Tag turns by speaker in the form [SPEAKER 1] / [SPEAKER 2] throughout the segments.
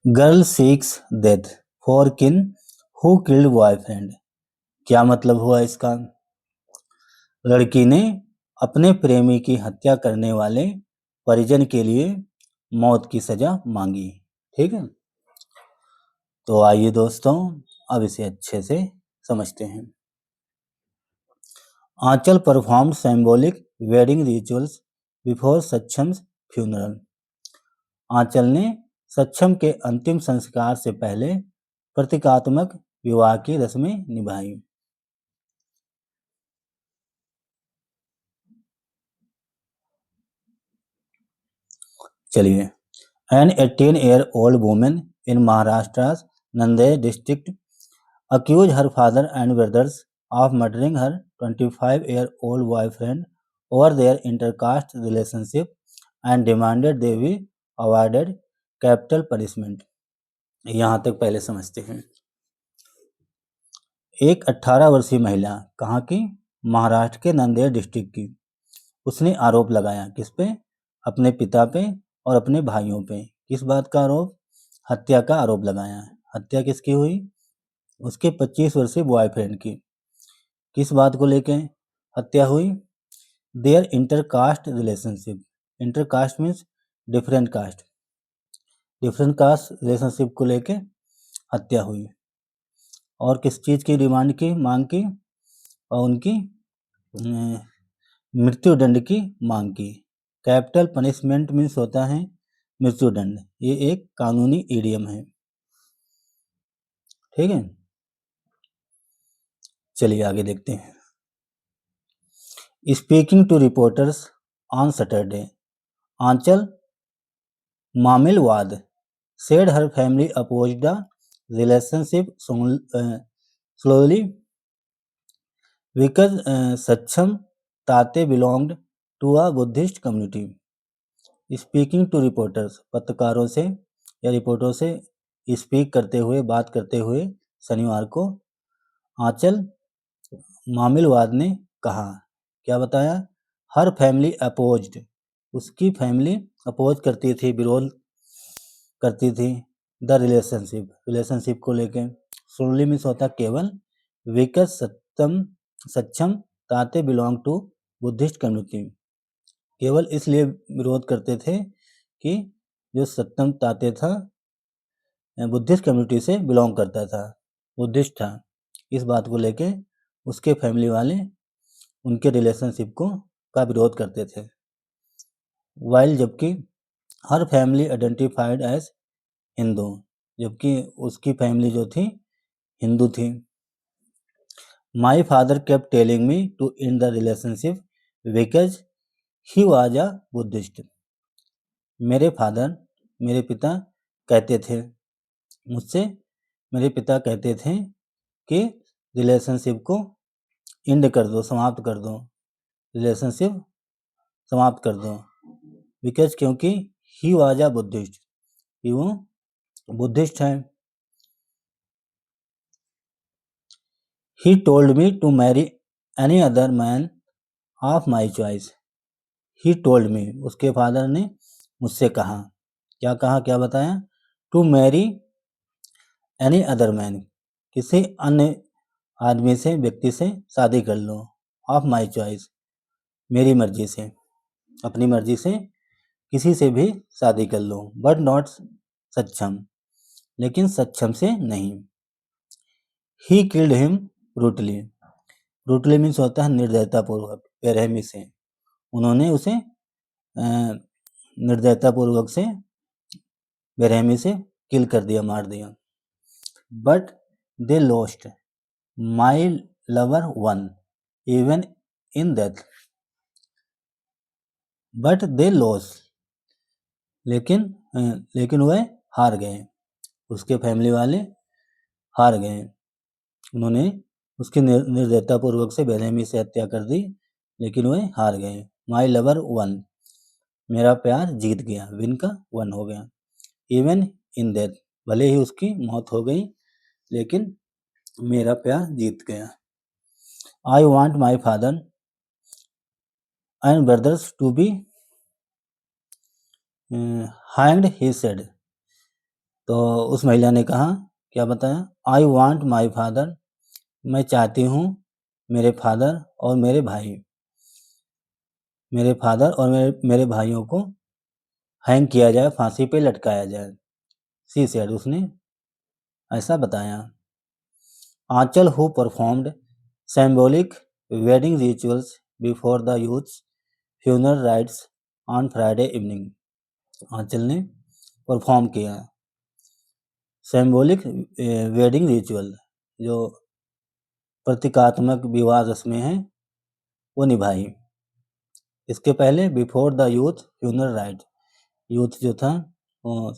[SPEAKER 1] Girl seeks death for किन who killed boyfriend. क्या मतलब हुआ इसका? लड़की ने अपने प्रेमी की हत्या करने वाले परिजन के लिए मौत की सजा मांगी। ठीक है, तो आइए दोस्तों अब इसे अच्छे से समझते हैं। Anchal perform symbolic wedding rituals before Saksham's funeral. Anchal ने सक्षम के अंतिम संस्कार से पहले प्रतीकात्मक विवाह की रस्में निभाई। चलिए, N 18-year-old woman in Maharashtra's Nanded district accused her father and brothers of murdering her 25-year-old boyfriend over their intercaste relationship and demanded they be awarded capital punishment। यहाँ तक पहले समझते हैं। एक 18 वर्षीय महिला, कहाँ की? महाराष्ट्र के नांदेड़ डिस्ट्रिक्ट की, उसने आरोप लगाया किस पे? अपने पिता पे और अपने भाइयों पे। किस बात का आरोप? हत्या का आरोप लगाया। हत्या किसकी हुई? उसके 25 वर्षीय बॉयफ्रेंड की। किस बात को लेके हत्या हुई? There intercaste relationship. Intercaste means different caste. Different caste relationship को लेके हत्या हुई। और किस चीज़ की डिमांड की, मांग की? और उनकी मृत्युदंड की मांग की। कैपिटल पनिशमेंट मीन्स होता है मृत्युदंड। ये एक कानूनी इडियम है। ठीक है, चलिए आगे देखते हैं। Speaking to reporters on Saturday, Anchal Mamilwad said her family opposed the relationship slowly because Saksham Tate belonged to a Buddhist community। Speaking to reporters, पत्रकारों से या रिपोर्टरों से स्पीक करते हुए, बात करते हुए शनिवार को आंचल मामिलवाद ने कहा, क्या बताया? हर फैमिली अपोज्ड, उसकी फैमिली अपोज करती थी, विरोध करती थी। द रिलेशनशिप को लेके। सोनली मीन्स होता केवल। विकस सक्षम ताते बिलोंग टू बुद्धिस्ट कम्युनिटी, केवल इसलिए विरोध करते थे कि जो सत्यम ताते था बुद्धिस्ट कम्युनिटी से बिलोंग करता था, बुद्धिस्ट था। इस बात को लेके उसके फैमिली वाले उनके रिलेशनशिप का विरोध करते थे। वाइल, जबकि हर फैमिली आइडेंटिफाइड एज हिंदू, जबकि उसकी फैमिली जो थी हिंदू थी। My father kept telling me to end the relationship because he was a Buddhist. मेरे पिता कहते थे मुझसे, मेरे पिता कहते थे कि रिलेशनशिप को एंड कर दो, समाप्त कर दो, रिलेशनशिप समाप्त कर दो। बिकॉज, क्योंकि ही वाज अ बुद्धिस्ट, कि वो बुद्धिस्ट है। He told me to marry any other man of my choice. He told me, उसके फादर ने मुझसे कहा, क्या कहा, क्या बताया? To marry any other man, किसी अन्य आदमी से, व्यक्ति से शादी कर लो। ऑफ माई चॉइस, मेरी मर्जी से, अपनी मर्जी से किसी से भी शादी कर लो। बट नॉट सक्षम, लेकिन सक्षम से नहीं। He killed him brutally. Brutally means होता है निर्दयतापूर्वक, बेरहमी से। उन्होंने उसे निर्दयतापूर्वक से, बेरहमी से किल कर दिया, मार दिया। But they lost, my lover one even in death. But they loss, लेकिन वह हार गए, उसके फैमिली वाले हार गए। उन्होंने उसकी निर्दयतापूर्वक से, बेरहमी से हत्या कर दी, लेकिन वह हार गए। माई लवर वन, मेरा प्यार जीत गया, विन का वन हो गया। इवन इन डेथ, भले ही उसकी मौत हो गई, लेकिन मेरा प्यार जीत गया। I want my father and brothers to be hanged, he said। तो उस महिला ने कहा, क्या बताया, आई वॉन्ट माई फादर, मैं चाहती हूँ मेरे फादर और मेरे भाइयों को हैंग किया जाए, फांसी पे लटकाया जाए। सी सेड, उसने ऐसा बताया। Anchal who performed symbolic wedding rituals before the youth's funeral rites on Friday evening। आंचल ने परफॉर्म किया सिंबॉलिक वेडिंग रिचुअल, जो प्रतीकात्मक विवाह रस्में हैं वो निभाई। इसके पहले before the youth funeral right, youth जो था वो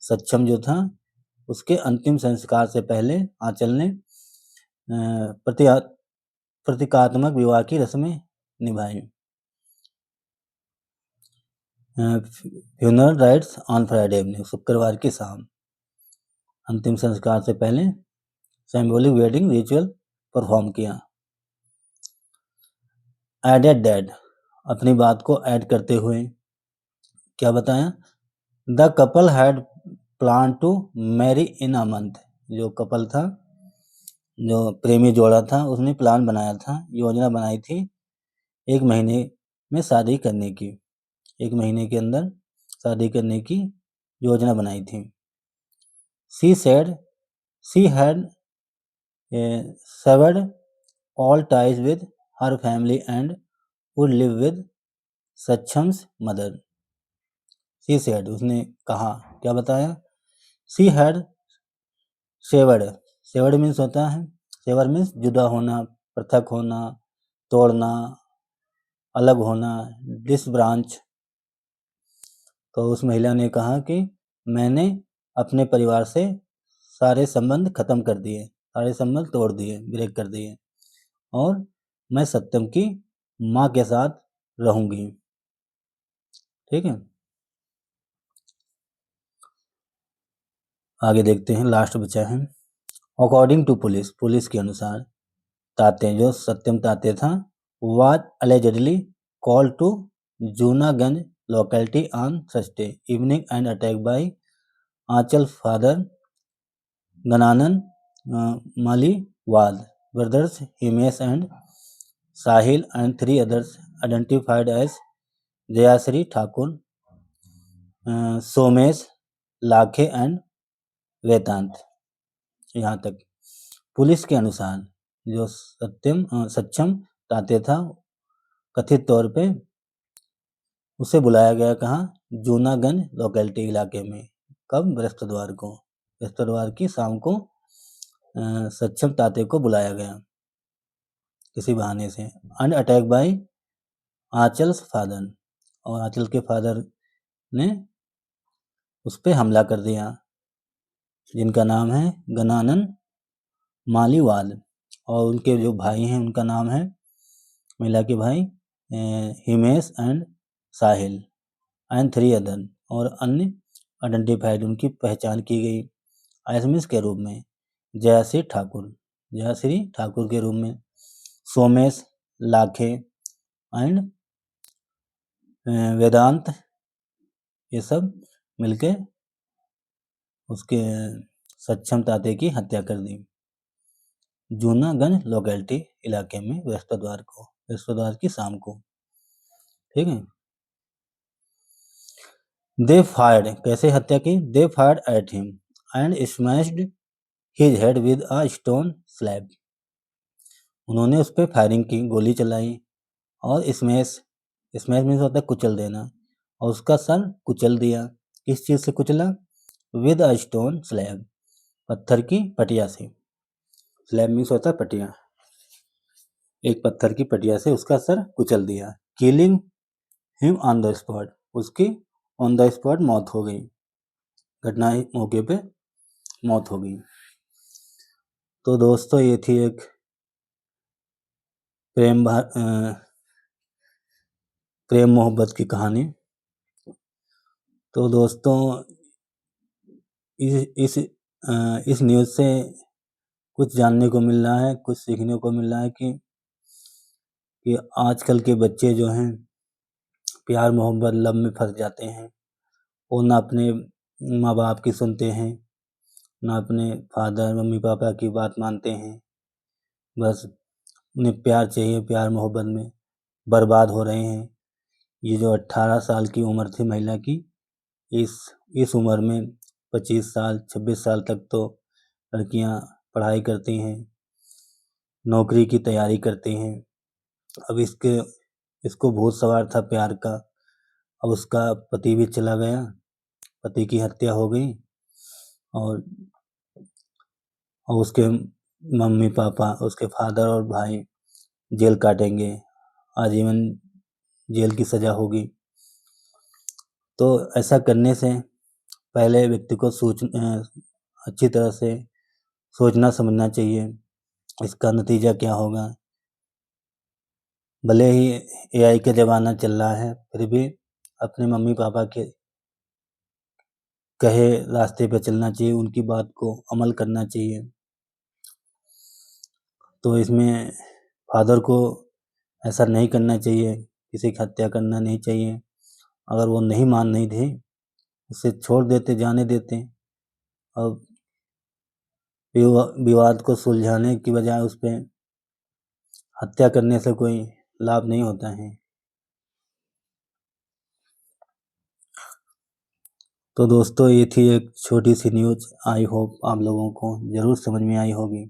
[SPEAKER 1] सक्षम जो था उसके अंतिम संस्कार से पहले आंचल ने प्रतीकात्मक विवाह की रस्में निभाई। Funeral rites on Friday evening, शुक्रवार की शाम अंतिम संस्कार से पहले सिंबॉलिक वेडिंग रिचुअल परफॉर्म किया। एडेड डेड, अपनी बात को ऐड करते हुए क्या बताया, the couple had plan to marry in a month, जो कपल था, जो प्रेमी जोड़ा था, उसने प्लान बनाया था, योजना बनाई थी 1 महीने में शादी करने की, 1 महीने के अंदर शादी करने की योजना बनाई थी। She said she had severed all ties with her family and would live with Saksham's mother. She said, उसने कहा, क्या बताया, शी हैड सेवर्ड मीन्स होता है, सेवर मीन्स जुदा होना, पृथक होना, तोड़ना, अलग होना, डिसब्रांच। तो उस महिला ने कहा कि मैंने अपने परिवार से सारे संबंध खत्म कर दिए, सारे संबंध तोड़ दिए, ब्रेक कर दिए, और मैं सत्यम की माँ के साथ रहूंगी। ठीक है, आगे देखते हैं, लास्ट बचा है। अकॉर्डिंग टू पुलिस, पुलिस के अनुसार ताते, जो सत्यम ताते था, was allegedly called to जूनागंज locality on Thursday evening and attacked by Aanchal's father Gananand Maliwal, brothers Himesh and Sahil, and 3 others identified as Jayashree Thakur, Somesh, Lakhe and Vedant. यहाँ तक पुलिस के अनुसार जो सक्षम ताते था, कथित तौर पे उसे बुलाया गया कहाँ, जूनागंज लोकेलिटी इलाके में। कब, बृहस्पतिवार को, बृहस्पतिवार की शाम को सक्षम ताते को बुलाया गया किसी बहाने से। एंड अटैक बाय आंचल्स फादर, और आंचल के फादर ने उस पर हमला कर दिया, जिनका नाम है गनानन मालीवाल, और उनके जो भाई हैं उनका नाम है, महिला के भाई Himesh and Sahil, and 3 other, और अन्य आइडेंटिफाइड, उनकी पहचान की गई एसएमएस के रूप में जयश्री ठाकुर के रूप में, सोमेश, लाखे एंड वेदांत, ये सब मिलके उसके सक्षम ताते की हत्या कर दी जूनागंज लोकेलिटी इलाके में बृहस्पतिवार की शाम को। ठीक है, दे फायर्ड, कैसे हत्या की, they fired at him and smashed his head with a stone slab, उन्होंने उस पर फायरिंग की, गोली चलाई, और स्मैश मीन्स होता है कुचल देना, और उसका सर कुचल दिया। किस चीज़ से कुचला, विद अ स्टोन स्लैब, पत्थर की पटिया से। स्लैब मीन्स होता है पटिया, एक पत्थर की पटिया से उसका सर कुचल दिया। Killing him on the spot, उसकी ऑन द स्पॉट मौत हो गई, घटना मौके पे मौत हो गई। तो दोस्तों ये थी एक प्रेम मोहब्बत की कहानी। तो दोस्तों इस न्यूज़ से कुछ जानने को मिल रहा है, कुछ सीखने को मिल रहा है कि आजकल के बच्चे जो हैं प्यार मोहब्बत लव में फंस जाते हैं, वो ना अपने माँ बाप की सुनते हैं, ना अपने फादर मम्मी पापा की बात मानते हैं। बस उन्हें प्यार चाहिए, प्यार मोहब्बत में बर्बाद हो रहे हैं। ये जो 18 साल की उम्र थी महिला की, इस उम्र में 25 साल 26 साल तक तो लड़कियां पढ़ाई करती हैं, नौकरी की तैयारी करती हैं। अब इसको भूत सवार था प्यार का। अब उसका पति भी चला गया, पति की हत्या हो गई, और उसके मम्मी पापा, उसके फादर और भाई जेल काटेंगे, आजीवन जेल की सज़ा होगी। तो ऐसा करने से पहले व्यक्ति को अच्छी तरह से सोचना समझना चाहिए इसका नतीजा क्या होगा। भले ही एआई का ज़माना चल रहा है, फिर भी अपने मम्मी पापा के कहे रास्ते पे चलना चाहिए, उनकी बात को अमल करना चाहिए। तो इसमें फादर को ऐसा नहीं करना चाहिए, किसी की हत्या करना नहीं चाहिए। अगर वो मान नहीं थे, उसे छोड़ देते, जाने देते। अब विवाद को सुलझाने की बजाय उस पे हत्या करने से कोई लाभ नहीं होता है। तो दोस्तों, ये थी एक छोटी सी न्यूज़। आई होप आप लोगों को ज़रूर समझ में आई होगी।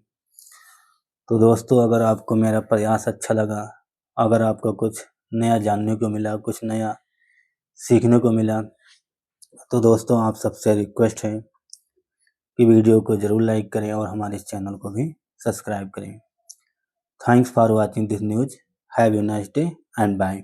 [SPEAKER 1] तो दोस्तों, अगर आपको मेरा प्रयास अच्छा लगा, अगर आपको कुछ नया जानने को मिला, कुछ नया सीखने को मिला, तो दोस्तों आप सबसे रिक्वेस्ट है कि वीडियो को ज़रूर लाइक करें और हमारे इस चैनल को भी सब्सक्राइब करें। Thanks for watching this news. Have a nice day and bye.